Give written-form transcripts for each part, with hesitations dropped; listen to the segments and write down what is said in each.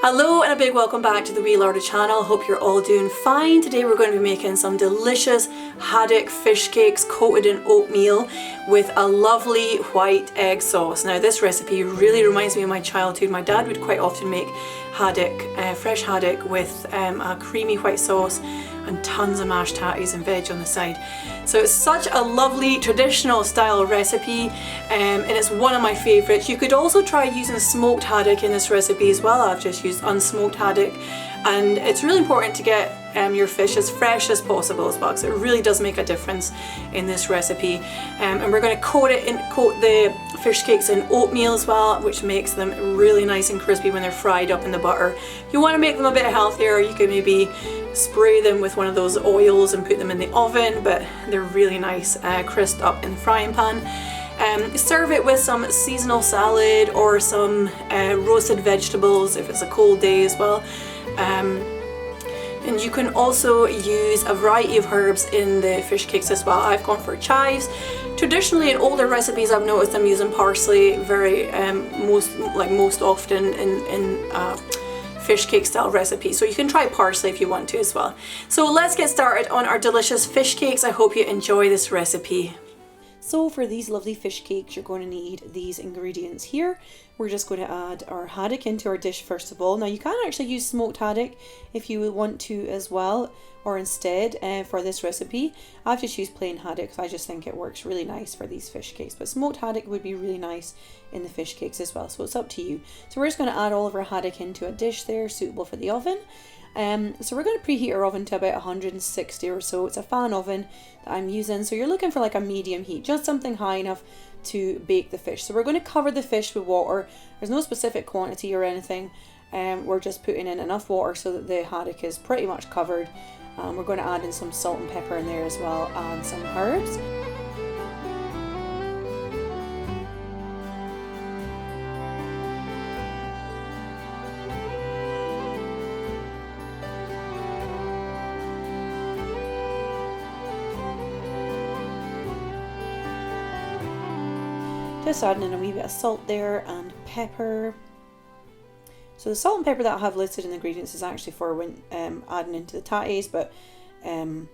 Hello and a big welcome back to the Wee Larder channel. Hope you're all doing fine. Today we're going to be making some delicious haddock fish cakes coated in oatmeal with a lovely white egg sauce. Now this recipe really reminds me of my childhood. My dad would quite often make haddock, fresh haddock with a creamy white sauce and tons of mashed tatties and veg on the side. So it's such a lovely traditional style recipe and it's one of my favourites. You could also try using smoked haddock in this recipe as well. I've just used unsmoked haddock, and it's really important to get your fish as fresh as possible as well, because it really does make a difference in this recipe. And we're going to coat the fish cakes in oatmeal as well, which makes them really nice and crispy when they're fried up in the butter. If you want to make them a bit healthier, you could maybe spray them with one of those oils and put them in the oven, but they're really nice crisped up in the frying pan. Serve it with some seasonal salad or some roasted vegetables if it's a cold day as well. And you can also use a variety of herbs in the fish cakes as well. I've gone for chives. Traditionally in older recipes I've noticed I'm using parsley most often in fish cake style recipe, so you can try parsley if you want to as well. So let's get started on our delicious fish cakes. I hope you enjoy this recipe. So for these lovely fish cakes you're going to need these ingredients here. We're just going to add our haddock into our dish first of all. Now you can actually use smoked haddock if you want to as well, or instead for this recipe. I've just used plain haddock because I just think it works really nice for these fish cakes, but smoked haddock would be really nice in the fish cakes as well, so it's up to you. So we're just going to add all of our haddock into a dish there suitable for the oven. So we're going to preheat our oven to about 160 or so. It's a fan oven that I'm using, so you're looking for like a medium heat, just something high enough to bake the fish. So we're going to cover the fish with water. There's no specific quantity or anything. We're just putting in enough water so that the haddock is pretty much covered. We're going to add in some salt and pepper in there as well, and some herbs. Just adding in a wee bit of salt there and pepper. So the salt and pepper that I have listed in the ingredients is actually for when adding into the tatties, but I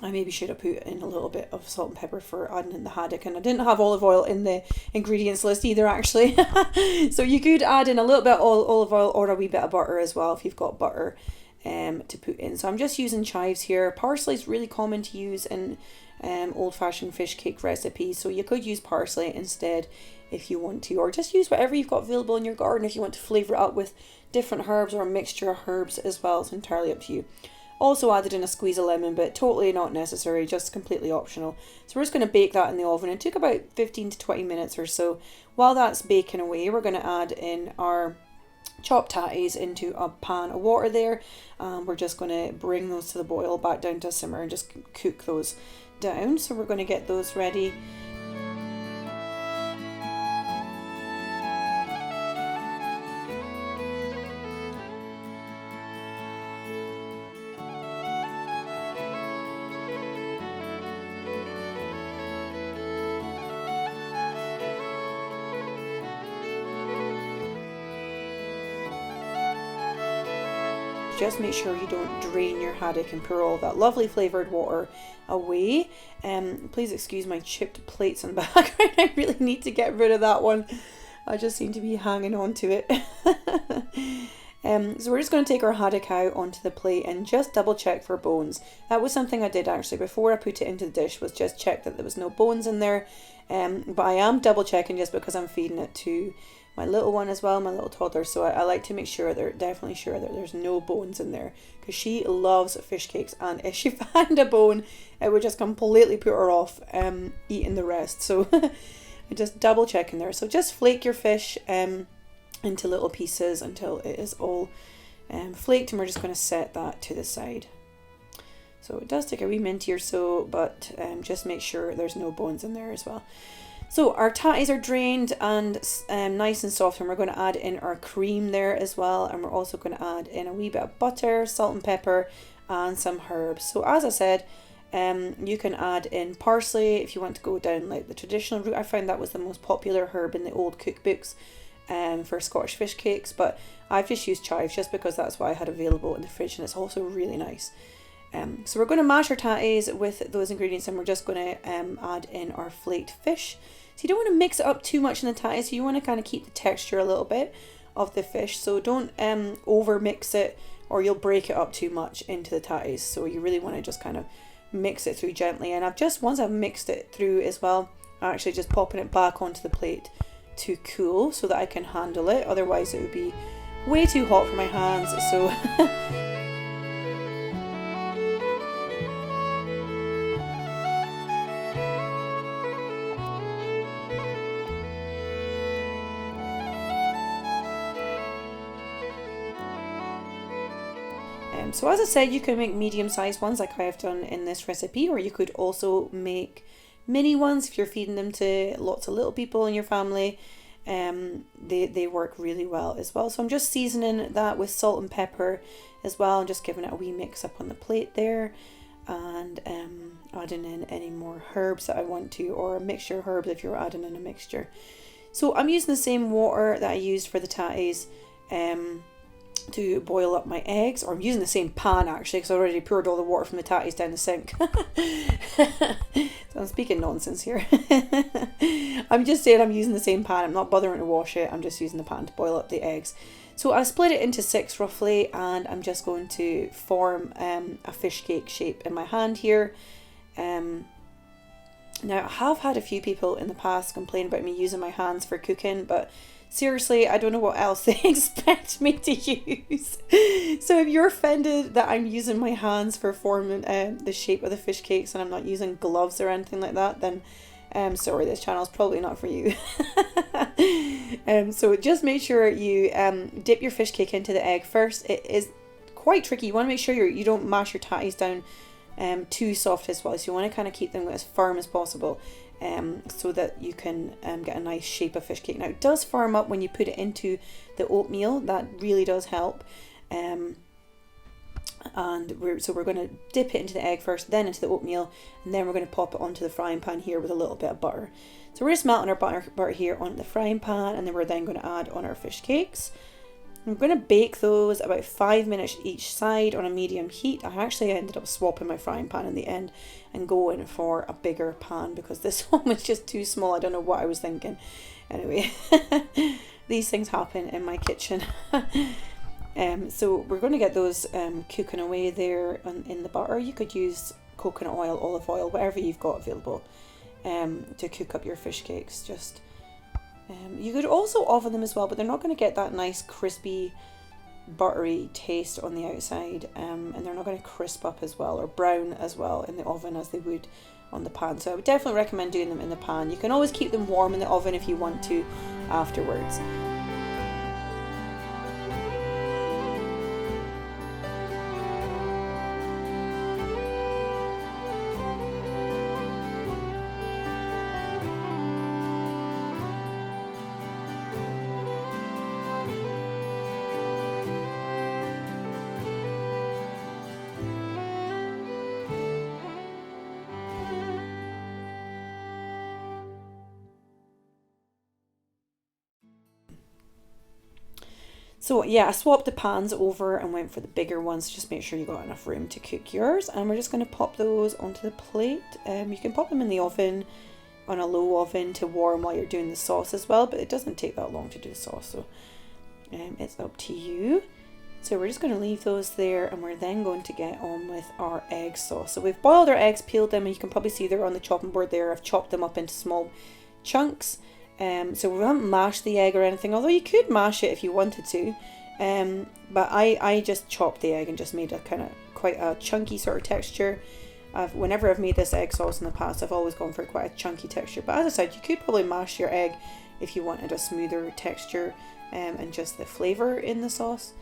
maybe should have put in a little bit of salt and pepper for adding in the haddock, and I didn't have olive oil in the ingredients list either actually. So you could add in a little bit of olive oil or a wee bit of butter as well if you've got butter to put in. So I'm just using chives here. Parsley is really common to use in old-fashioned fish cake recipes, so you could use parsley instead if you want to, or just use whatever you've got available in your garden if you want to flavour it up with different herbs or a mixture of herbs as well. It's entirely up to you. Also added in a squeeze of lemon, but totally not necessary, just completely optional. So we're just going to bake that in the oven. It took about 15 to 20 minutes or so. While that's baking away, we're going to add in our chopped tatties into a pan of water there. We're just going to bring those to the boil, back down to a simmer, and just cook those down. So we're going to get those ready. Just make sure you don't drain your haddock and pour all that lovely flavoured water away. Please excuse my chipped plates in the background. I really need to get rid of that one. I just seem to be hanging on to it. So we're just going to take our haddock out onto the plate and just double check for bones. That was something I did actually before I put it into the dish, was just check that there was no bones in there. But I am double checking just because I'm feeding it to my little one as well, my little toddler, so I like to make sure that definitely sure that there's no bones in there, because she loves fish cakes, and if she found a bone it would just completely put her off eating the rest. So I just double check in there. So just flake your fish into little pieces until it is all flaked, and we're just going to set that to the side. So it does take a wee minute or so, but just make sure there's no bones in there as well. So our tatties are drained and nice and soft, and we're going to add in our cream there as well, and we're also going to add in a wee bit of butter, salt and pepper, and some herbs. So as I said, you can add in parsley if you want to go down like the traditional route. I found that was the most popular herb in the old cookbooks. for Scottish fish cakes, but I've just used chives just because that's what I had available in the fridge, and it's also really nice. So we're going to mash our tatties with those ingredients, and we're just going to add in our flaked fish. So you don't want to mix it up too much in the tatties, so you want to kind of keep the texture a little bit of the fish, so don't over mix it or you'll break it up too much into the tatties. So you really want to just kind of mix it through gently, and once I've mixed it through as well, I'm actually just popping it back onto the plate to cool so that I can handle it, otherwise it would be way too hot for my hands. So so as I said, you can make medium-sized ones like I have done in this recipe, or you could also make mini ones if you're feeding them to lots of little people in your family. They work really well as well. So I'm just seasoning that with salt and pepper as well, and just giving it a wee mix up on the plate there, and adding in any more herbs that I want to, or a mixture of herbs if you're adding in a mixture. So I'm using the same water that I used for the tatties to boil up my eggs, or I'm using the same pan actually, because I already poured all the water from the tatties down the sink. So I'm speaking nonsense here. I'm just saying I'm using the same pan. I'm not bothering to wash it. I'm just using the pan to boil up the eggs. So I've split it into 6 roughly, and I'm just going to form a fish cake shape in my hand here. Now I have had a few people in the past complain about me using my hands for cooking, but seriously, I don't know what else they expect me to use. So if you're offended that I'm using my hands for forming the shape of the fish cakes and I'm not using gloves or anything like that, then sorry, this channel is probably not for you. So just make sure you dip your fish cake into the egg first. It is quite tricky. You want to make sure you don't mash your tatties down too soft as well. So you want to kind of keep them as firm as possible. So that you can get a nice shape of fish cake. Now it does firm up when you put it into the oatmeal. That really does help. And we're going to dip it into the egg first, then into the oatmeal, and then we're going to pop it onto the frying pan here with a little bit of butter. So we're just melting our butter here on the frying pan, and then we're then going to add on our fish cakes. I'm going to bake those about 5 minutes each side on a medium heat. I actually ended up swapping my frying pan in the end and going for a bigger pan because this one was just too small. I don't know what I was thinking. Anyway, these things happen in my kitchen. So we're going to get those cooking away there in the butter. You could use coconut oil, olive oil, whatever you've got available to cook up your fish cakes. You could also oven them as well, but they're not going to get that nice crispy buttery taste on the outside, and they're not going to crisp up as well or brown as well in the oven as they would on the pan. So I would definitely recommend doing them in the pan. You can always keep them warm in the oven if you want to afterwards. So yeah, I swapped the pans over and went for the bigger ones. Just make sure you got enough room to cook yours. And we're just going to pop those onto the plate. You can pop them in the oven, on a low oven to warm while you're doing the sauce as well. But it doesn't take that long to do the sauce, so it's up to you. So we're just going to leave those there, and we're then going to get on with our egg sauce. So we've boiled our eggs, peeled them, and you can probably see they're on the chopping board there. I've chopped them up into small chunks. So we haven't mashed the egg or anything, although you could mash it if you wanted to. But I just chopped the egg and just made a kind of quite a chunky sort of texture. Whenever I've made this egg sauce in the past, I've always gone for quite a chunky texture. But as I said, you could probably mash your egg if you wanted a smoother texture and just the flavour in the sauce.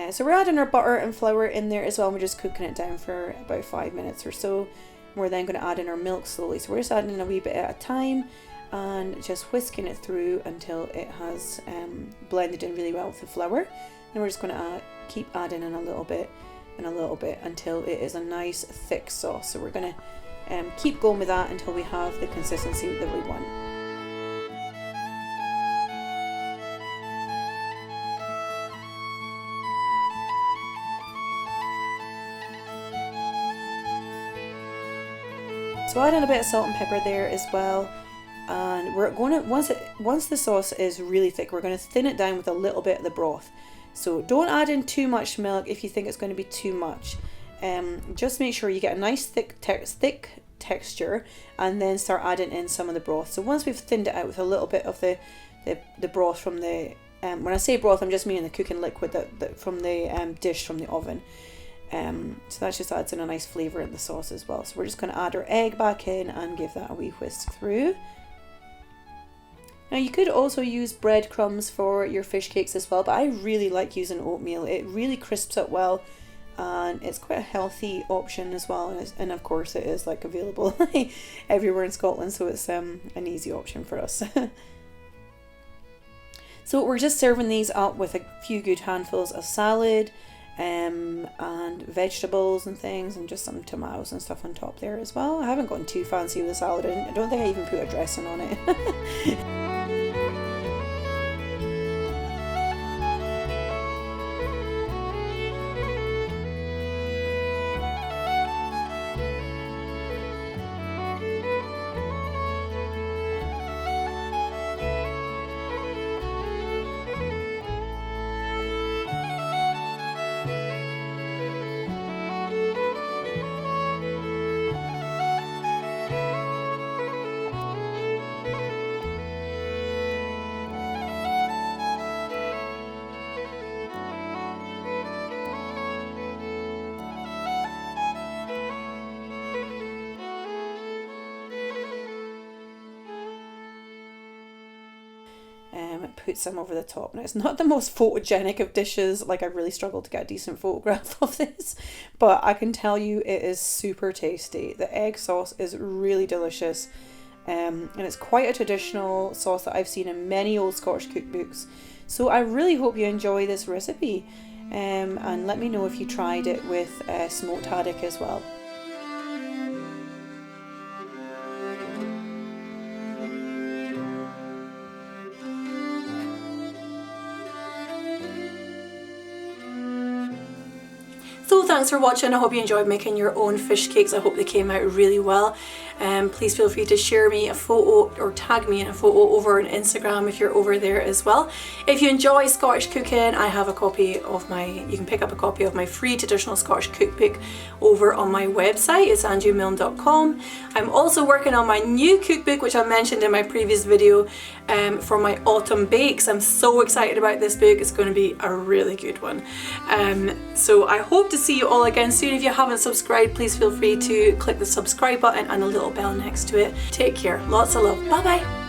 So we're adding our butter and flour in there as well, and we're just cooking it down for about 5 minutes or so. We're then going to add in our milk slowly. So we're just adding in a wee bit at a time, and just whisking it through until it has blended in really well with the flour. And we're just going to keep adding in a little bit and a little bit until it is a nice thick sauce. So we're going to keep going with that until we have the consistency that we want. So add in a bit of salt and pepper there as well. And we're going to, once the sauce is really thick, we're going to thin it down with a little bit of the broth. So don't add in too much milk if you think it's going to be too much. Just make sure you get a nice thick texture, and then start adding in some of the broth. So once we've thinned it out with a little bit of the broth from the, when I say broth, I'm just meaning the cooking liquid from the dish from the oven. So that just adds in a nice flavour in the sauce as well. So we're just going to add our egg back in and give that a wee whisk through. Now you could also use breadcrumbs for your fish cakes as well, but I really like using oatmeal. It really crisps up well, and it's quite a healthy option as well, and of course it is like available everywhere in Scotland, so it's an easy option for us. So we're just serving these up with a few good handfuls of salad and vegetables and things, and just some tomatoes and stuff on top there as well. I haven't gotten too fancy with the salad. I don't think I even put a dressing on it. Put some over the top. Now it's not the most photogenic of dishes, like I really struggled to get a decent photograph of this, but I can tell you it is super tasty. The egg sauce is really delicious, and it's quite a traditional sauce that I've seen in many old Scottish cookbooks. So I really hope you enjoy this recipe, and let me know if you tried it with smoked haddock as well. So thanks for watching. I hope you enjoyed making your own fish cakes. I hope they came out really well. Please feel free to share me a photo or tag me in a photo over on Instagram if you're over there as well. If you enjoy Scottish cooking, I have a copy of you can pick up a copy of my free traditional Scottish cookbook over on my website. It's andrewmilne.com. I'm also working on my new cookbook, which I mentioned in my previous video, for my autumn bakes. I'm so excited about this book. It's going to be a really good one. So I hope to see you all again soon. If you haven't subscribed, please feel free to click the subscribe button and a little bell next to it. Take care. Lots of love. Bye bye.